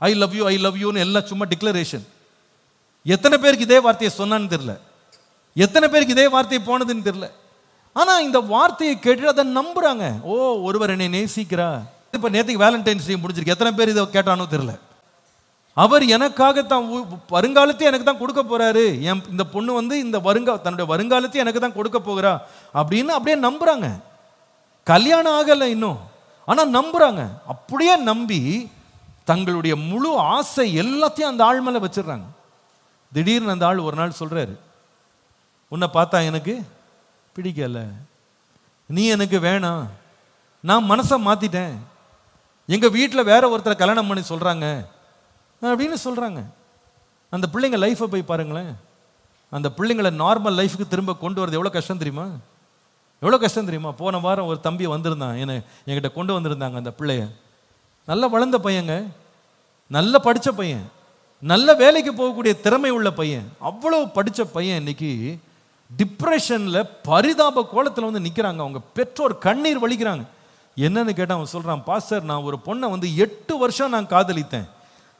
I love யூன்னு எல்லாம் சும்மா டிக்ளரேஷன். எத்தனை பேருக்கு இதே வார்த்தையை சொன்னான்னு தெரியல, எத்தனை பேருக்கு இதே வார்த்தையை போனதுன்னு தெரியல. ஆனா இந்த வார்த்தையை கேட்டு அதை நம்புறாங்க. ஓ, ஒருவர் என்னை நேசிக்கிறா. இப்ப நேற்றுக்கு வேலண்டைன்ஸ் டே முடிஞ்சிருக்கு, எத்தனை பேர் இதை கேட்டானோ தெரியல. அவர் எனக்காக தான் வருங்காலத்தை எனக்கு தான் கொடுக்க போறாரு, இந்த பொண்ணு வந்து இந்த தன்னுடைய வருங்காலத்தை எனக்கு தான் கொடுக்க போகிறா அப்படின்னு அப்படியே நம்புறாங்க. கல்யாணம் ஆகலை இன்னும், ஆனா நம்புறாங்க. அப்படியே நம்பி தங்களுடைய முழு ஆசை எல்லாத்தையும் அந்த ஆள் மேல வச்சிடுறாங்க. திடீர்னு அந்த ஆள் ஒரு நாள் சொல்றாரு, உன்னை பார்த்தா எனக்கு பிடிக்கல, நீ எனக்கு வேணாம், நான் மனசை மாத்திட்டேன், எங்க வீட்டில் வேற ஒருத்தரை கல்யாணம் பண்ணி சொல்றாங்க அப்படின்னு சொல்றாங்க. அந்த பிள்ளைங்க லைஃப்பை போய் பாருங்களேன். அந்த பிள்ளைங்களை நார்மல் லைஃபுக்கு திரும்ப கொண்டு வரது எவ்வளோ கஷ்டம் தெரியுமா? எவ்வளோ கஷ்டம் தெரியுமா? போன வாரம் ஒரு தம்பி வந்திருந்தான், என்கிட்ட கொண்டு வந்திருந்தாங்க. அந்த பிள்ளைய நல்ல வளர்ந்த பையங்க, நல்ல படித்த பையன், நல்ல வேலைக்கு போகக்கூடிய திறமை உள்ள பையன், அவ்வளோ படித்த பையன் இன்னைக்கு டிப்ரெஷன்ல பரிதாப கோலத்தில் வந்து நிற்கிறாங்க. அவங்க பெற்றோர் கண்ணீர் வலிக்கிறாங்க. என்னன்னு கேட்டால் அவன் சொல்கிறான், பாஸ்டர் நான் ஒரு பொண்ணை வந்து 8 வருஷம் நான் காதலித்தேன்,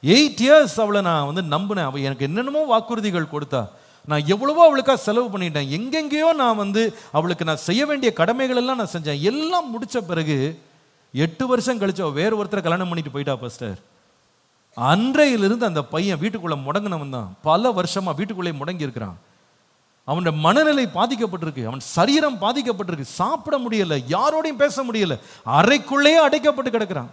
8 years அவளை நான் வந்து நம்பினேன், அவள் எனக்கு என்னென்னமோ வாக்குறுதிகள் கொடுத்தா, நான் எவ்வளவோ அவளுக்காக செலவு பண்ணிட்டேன், எங்கெங்கேயோ நான் வந்து அவளுக்கு நான் செய்ய வேண்டிய கடமைகள் எல்லாம் நான் செஞ்சேன், எல்லாம் முடித்த பிறகு 8 வருஷம் கழிச்சு அவள் வேறு ஒருத்தரை கல்யாணம் பண்ணிட்டு போயிட்டா பாஸ்டர். அன்றையிலிருந்து அந்த பையன் வீட்டுக்குள்ளே முடங்கினவன் தான், பல வருஷமா வீட்டுக்குள்ளே முடங்கி இருக்கிறான். அவனோட மனநிலை பாதிக்கப்பட்டிருக்கு, அவன் சரீரம் பாதிக்கப்பட்டிருக்கு, சாப்பிட முடியல, யாரோடையும் பேச முடியல, அறைக்குள்ளேயே அடைக்கப்பட்டு கிடக்கிறான்.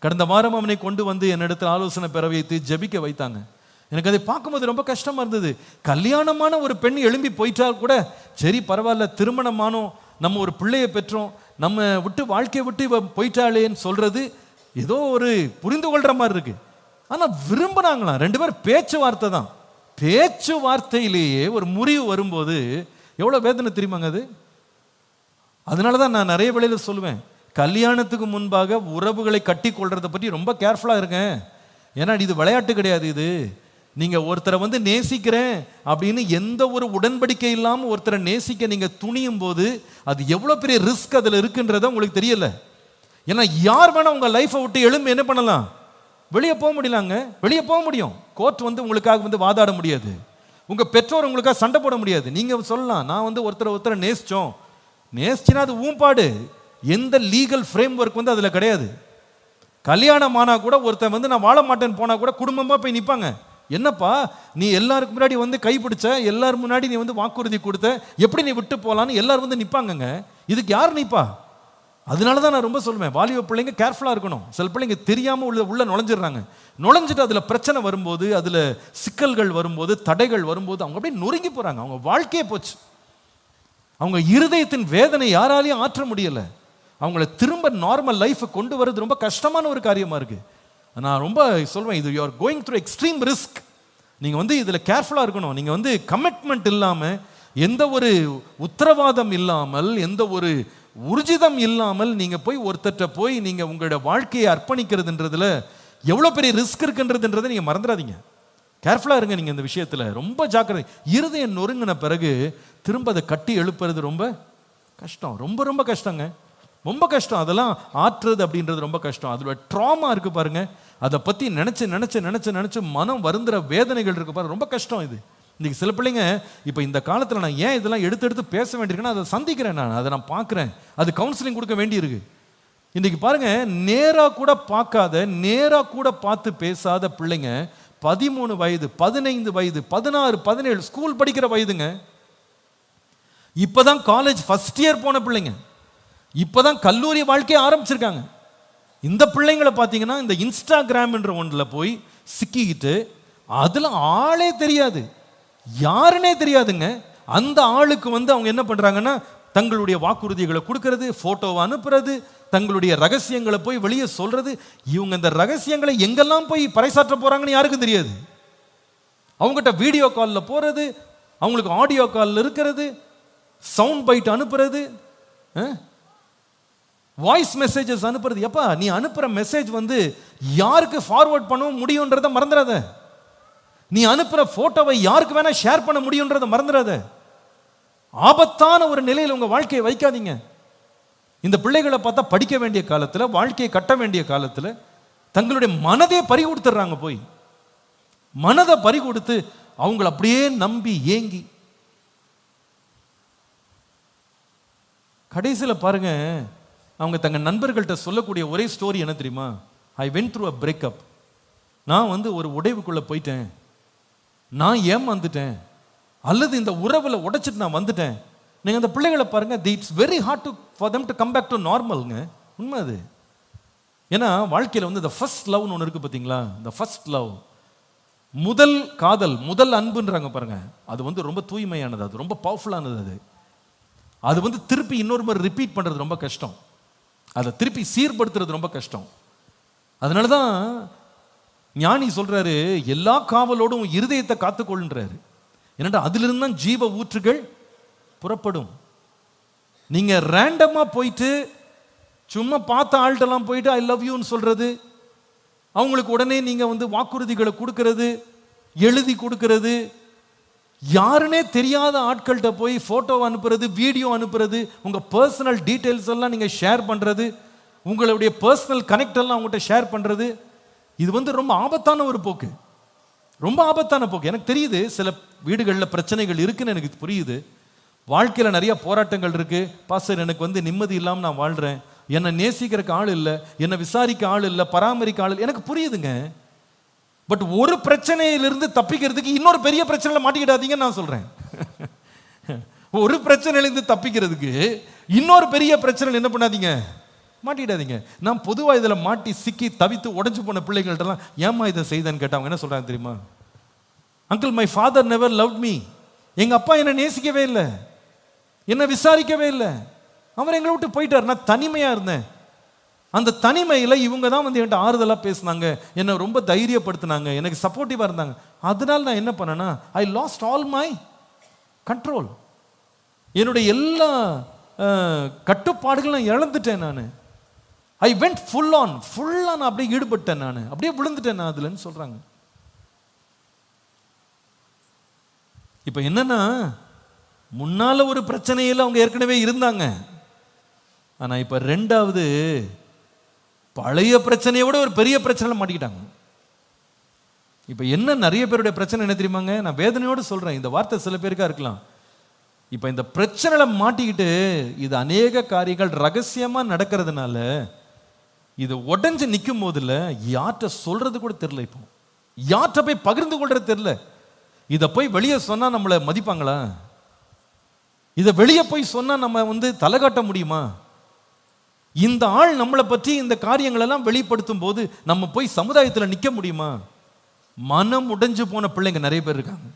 கடந்த வாரம் அவனை கொண்டு வந்து என்னிடத்தில் ஆலோசனை பெற வைத்து ஜெபிக்க வைத்தாங்க. எனக்கு அதை பார்க்கும்போது ரொம்ப கஷ்டமா இருந்தது. கல்யாணமான ஒரு பெண் எழும்பி போயிட்டால் கூட சரி பரவாயில்ல, திருமணமானோம், நம்ம ஒரு பிள்ளையை பெற்றோம், நம்ம விட்டு வாழ்க்கையை விட்டு இவ போயிட்டாளேன்னு சொல்றது ஏதோ ஒரு புரிந்து கொள்ற மாதிரி இருக்கு. ஆனா விரும்பினாங்களாம், 2 பேர் பேச்சுவார்த்தை தான், பேச்சுவார்த்தையிலேயே ஒரு முறிவு வரும்போது எவ்வளவு வேதனை தெரியுமாங்க அது. அதனாலதான் நான் நிறைய வேளையில சொல்லுவேன், கல்யாணத்துக்கு முன்பாக உறவுகளை கட்டி கொள்றதை பற்றி ரொம்ப கேர்ஃபுல்லா இருக்கேன். ஏன்னா இது விளையாட்டு கிடையாது. இது நீங்க ஒருத்தரை வந்து நேசிக்கிறேன் அப்படின்னு எந்த ஒரு உடன்படிக்கை இல்லாம ஒருத்தரை நேசிக்க நீங்க துணியும் போது அது எவ்வளவு பெரிய ரிஸ்க் அதுல இருக்குன்றத உங்களுக்கு தெரியல. ஏன்னா யார் வேணா உங்க லைஃபை விட்டு எழும்பி என்ன பண்ணலாம், வெளியே போக முடியலாங்க, வெளியே போக முடியும். கோர்ட் வந்து உங்களுக்காக வந்து வாதாட முடியாது, உங்க பெற்றோர் உங்களுக்காக சண்டை போட முடியாது. நீங்க சொல்லலாம், நான் வந்து ஒருத்தரை நேசிச்சோம், நேசிச்சுனா அது ஊம்பாடு, எந்த லீகல் ஃப்ரேம் ஒர்க் வந்து அதுல கிடையாது. கல்யாணம் ஆனா கூட ஒருத்தன் வந்து நான் வாழ மாட்டேன்னு போனா கூட குடும்பமா போய் நிற்பாங்க. என்னப்பா நீ எல்லாருக்கு முன்னாடி வந்து கைப்பிடிச்ச, எல்லாரும் முன்னாடி நீ வந்து வாக்குறுதி கொடுத்த, எப்படி நீ விட்டு போலான்னு எல்லாரும் வந்து நிற்பாங்கங்க. இதுக்கு யார் நிற்பா? அதனால தான் நான் ரொம்ப சொல்லுவேன், வாலிப பிள்ளைங்க கேர்ஃபுல்லாக இருக்கணும். சில பிள்ளைங்க தெரியாமல் உள்ள நுழைஞ்சிடுறாங்க. நுழைஞ்சிட்டு அதில் பிரச்சனை வரும்போது, அதில் சிக்கல்கள் வரும்போது, தடைகள் வரும்போது அவங்க அப்படியே நொறுங்கி போகிறாங்க. அவங்க வாழ்க்கையே போச்சு. அவங்க இருதயத்தின் வேதனை யாராலையும் ஆற்ற முடியலை. அவங்கள திரும்ப நார்மல் லைஃபை கொண்டு வர்றது ரொம்ப கஷ்டமான ஒரு காரியமாக இருக்குது. நான் ரொம்ப சொல்வேன், இது you are going through extreme risk. நீங்கள் வந்து இதில் கேர்ஃபுல்லாக இருக்கணும். நீங்கள் வந்து கமிட்மெண்ட் இல்லாமல், எந்த ஒரு உத்தரவாதம் இல்லாமல், எந்த ஒரு உறுதிதம் இல்லாமல் நீங்க போய் ஒருத்தட்ட போய் நீங்க உங்களோட வாழ்க்கையை அர்ப்பணிக்கிறதுன்றதுல எவ்வளவு பெரிய ரிஸ்க் இருக்குன்றதுன்றதை நீங்க மறந்துடாதீங்க. கேர்ஃபுல்லா இருங்க நீங்க இந்த விஷயத்துல, ரொம்ப ஜாக்கிரதை. இருதயம் நொறுங்கின பிறகு திரும்ப அதை கட்டி எழுப்புறது ரொம்ப கஷ்டம், ரொம்ப ரொம்ப கஷ்டங்க, ரொம்ப கஷ்டம். அதெல்லாம் ஆற்றுறது அப்படின்றது ரொம்ப கஷ்டம். அதோட ட்ராமா இருக்கு பாருங்க, அதை பத்தி நினைச்சு நினைச்சு நினைச்சு நினைச்சு மனம் வருந்துற வேதனைகள் இருக்கு பாருங்க, ரொம்ப கஷ்டம் இது. இன்னைக்கு சில பிள்ளைங்க இப்போ இந்த காலத்தில் நான் ஏன் இதெல்லாம் எடுத்து பேச வேண்டியிருக்குன்னா அதை சந்திக்கிறேன், அதை நான் பார்க்குறேன், அது கவுன்சிலிங் கொடுக்க வேண்டியிருக்கு. இன்னைக்கு பாருங்க, நேராக கூட பார்க்காத, நேராக கூட பார்த்து பேசாத பிள்ளைங்க 13 வயது, 15 வயது, 16, 17 ஸ்கூல் படிக்கிற வயதுங்க. இப்போதான் காலேஜ் ஃபர்ஸ்ட் இயர் போன பிள்ளைங்க, இப்போதான் கல்லூரி வாழ்க்கையை ஆரம்பிச்சிருக்காங்க. இந்த பிள்ளைங்களை பார்த்தீங்கன்னா இந்த இன்ஸ்டாகிராம் என்ற ஒன்றில் போய் சிக்கிக்கிட்டு அதில் ஆளே தெரியாது, யாருன்னே தெரியாதுங்க. அந்த ஆளுக்கு வந்து அவங்க என்ன பண்றாங்கன்னா தங்களுடைய வாக்குறுதிகளை கொடுக்கறது, போட்டோவை அனுப்புறது, தங்களுடைய ரகசியங்களை போய் வெளியே சொல்றது. இவங்க இந்த ரகசியங்களை எங்கெல்லாம் போய் பறைசாற்ற போறாங்கன்னு யாருக்கும் தெரியாது. அவங்ககிட்ட வீடியோ காலில் போறது, அவங்களுக்கு ஆடியோ காலில் இருக்கிறது, சவுண்ட் பைட் அனுப்புறது, வாய்ஸ் மெசேஜஸ் அனுப்புறது. எப்பா நீ அனுப்புற மெசேஜ் வந்து யாருக்கு ஃபார்வர்ட் பண்ண முடியும்ன்றத மறந்துடாத. நீ அனுப்புற போட்டோவை யாருக்கு வேணா ஷேர் பண்ண முடியும்ன்றத மறந்துடாத. ஆபத்தான ஒரு நிலையில் உங்க வாழ்க்கையை வைக்காதீங்க. இந்த பிள்ளைகளை பார்த்தா படிக்க வேண்டிய காலத்தில், வாழ்க்கையை கட்ட வேண்டிய காலத்தில் தங்களுடைய மனதே பறி கொடுத்துட்றாங்க. போய் மனதை பறி கொடுத்து அவங்கள அப்படியே நம்பி ஏங்கி கடைசியில் பாருங்க, அவங்க தங்க நண்பர்கள்ட்ட சொல்லக்கூடிய ஒரே ஸ்டோரி என்ன தெரியுமா? I went through a breakup. நான் ஒரு உடைவுக்குள்ள போயிட்டேன், நான் ஏமாந்துட்டேன், அல்லது இந்த உறவில் உடைச்சிட்டு நான் வந்துட்டேன். நீங்கள் அந்த பிள்ளைகளை பாருங்க, it's very hard to for them to come back to நார்மல்ங்க. உண்மை அது. ஏன்னா வாழ்க்கையில் இந்த ஃபர்ஸ்ட் லவ்னு ஒன்று இருக்கு பார்த்தீங்களா? இந்த ஃபர்ஸ்ட் லவ், முதல் காதல், முதல் அன்புன்றாங்க பாருங்க, அது ரொம்ப தூய்மையானது, அது ரொம்ப பவர்ஃபுல்லானது. அது திருப்பி இன்னொரு மாதிரி ரிப்பீட் பண்ணுறது ரொம்ப கஷ்டம், அதை திருப்பி சீர்படுத்துறது ரொம்ப கஷ்டம். அதனால தான் ஞானி சொல்றாரு, எல்லா காவலோடும் இருதயத்தை காத்துக்கொள்ன்றாரு. ஏன்னா அதிலிருந்து தான் ஜீவ ஊற்றுகள் புறப்படும். நீங்க ரேண்டமா போயிட்டு சும்மா பார்த்த ஆள்கிட்டலாம் போயிட்டு ஐ லவ் யூன்னு சொல்றது, அவங்களுக்கு உடனே நீங்க வாக்குறுதிகளை கொடுக்கறது, எழுதி கொடுக்கறது, யாருன்னே தெரியாத ஆட்கள்கிட்ட போய் போட்டோ அனுப்புறது, வீடியோ அனுப்புறது, உங்க பர்சனல் டீட்டெயில்ஸ் எல்லாம் நீங்க ஷேர் பண்றது, உங்களுடைய பர்சனல் கனெக்ட் எல்லாம் அவங்ககிட்ட ஷேர் பண்றது, இது ரொம்ப ஆபத்தான ஒரு போக்கு, ரொம்ப ஆபத்தான போக்கு. எனக்கு தெரியுது சில வீடுகளில் பிரச்சனைகள் இருக்குன்னு எனக்கு புரியுது. வாழ்க்கையில் நிறைய போராட்டங்கள் இருக்கு. பாஸ்டர், எனக்கு நிம்மதி இல்லாமல் நான் வாழ்றேன், என்னை நேசிக்கிறதுக்கு ஆள் இல்லை, என்னை விசாரிக்க ஆள் இல்லை, பராமரிக்க ஆள் இல்லை, எனக்கு புரியுதுங்க. பட் ஒரு பிரச்சனையிலிருந்து தப்பிக்கிறதுக்கு இன்னொரு பெரிய பிரச்சனையில் மாட்டிக்கிடாதீங்கன்னு நான் சொல்றேன். ஒரு பிரச்சனையிலிருந்து தப்பிக்கிறதுக்கு இன்னொரு பெரிய பிரச்சனையில் என்ன பண்ணாதீங்க, மாட்டிடாதீங்க. நான் பொதுவாக இதில் மாட்டி சிக்கி தவித்து உடஞ்சு போன பிள்ளைகள்ட்டலாம் ஏமா இதை செய்தேன்னு கேட்டவங்க என்ன சொல்றாங்க தெரியுமா? Uncle, my father never loved me. எங்க அப்பா என்னை நேசிக்கவே இல்லை, என்னை விசாரிக்கவே இல்லை, அவர் எங்களை விட்டு போயிட்டார், நான் தனிமையா இருந்தேன். அந்த தனிமையில இவங்க தான் என்கிட்ட ஆறுதலா பேசினாங்க, என்னை ரொம்ப தைரியப்படுத்தினாங்க, எனக்கு சப்போர்ட்டிவா இருந்தாங்க. அதனால நான் என்ன பண்ணேன்னா, ஐ லாஸ்ட் ஆல் மை கண்ட்ரோல். என்னுடைய எல்லா கட்டுப்பாடுகளும் நான் இழந்துட்டேன். நான் ஐ வெண்ட் ஃபுல்லா நான் அப்படியே ஈடுபட்டேன், நான் அப்படியே விழுந்துட்டேன் நான் அதுலன்னு சொல்றாங்க. இப்ப என்னன்னா, முன்னால ஒரு பிரச்சனையில அவங்க ஏற்கனவே இருந்தாங்க, ஆனா இப்ப ரெண்டாவது பழைய பிரச்சனையை விட ஒரு பெரிய பிரச்சனை மாட்டிக்கிட்டாங்க. இப்ப என்ன நிறைய பேருடைய பிரச்சனை என்ன தெரியுமாங்க? நான் வேதனையோடு சொல்றேன், இந்த வார்த்தை சில பேருக்கா இருக்கலாம். இப்ப இந்த பிரச்சனையில மாட்டிக்கிட்டு இது அநேக காரியங்கள் ரகசியமா நடக்கிறதுனால இது உடஞ்சு நிற்கும் போதுல யார்கிட்ட சொல்றது கூட தெரியல, இப்போ யார்கிட்ட போய் பகிர்ந்து கொள்றது தெரியல. இதை போய் வெளியே சொன்னா நம்மளை மதிப்பாங்களா? இதை வெளியே போய் சொன்னா நம்ம தலை காட்ட முடியுமா? இந்த ஆள் நம்மளை பற்றி இந்த காரியங்கள் எல்லாம் வெளிப்படுத்தும் போது நம்ம போய் சமுதாயத்தில் நிற்க முடியுமா? மனம் உடைஞ்சு போன பிள்ளைங்க நிறைய பேர் இருக்காங்க.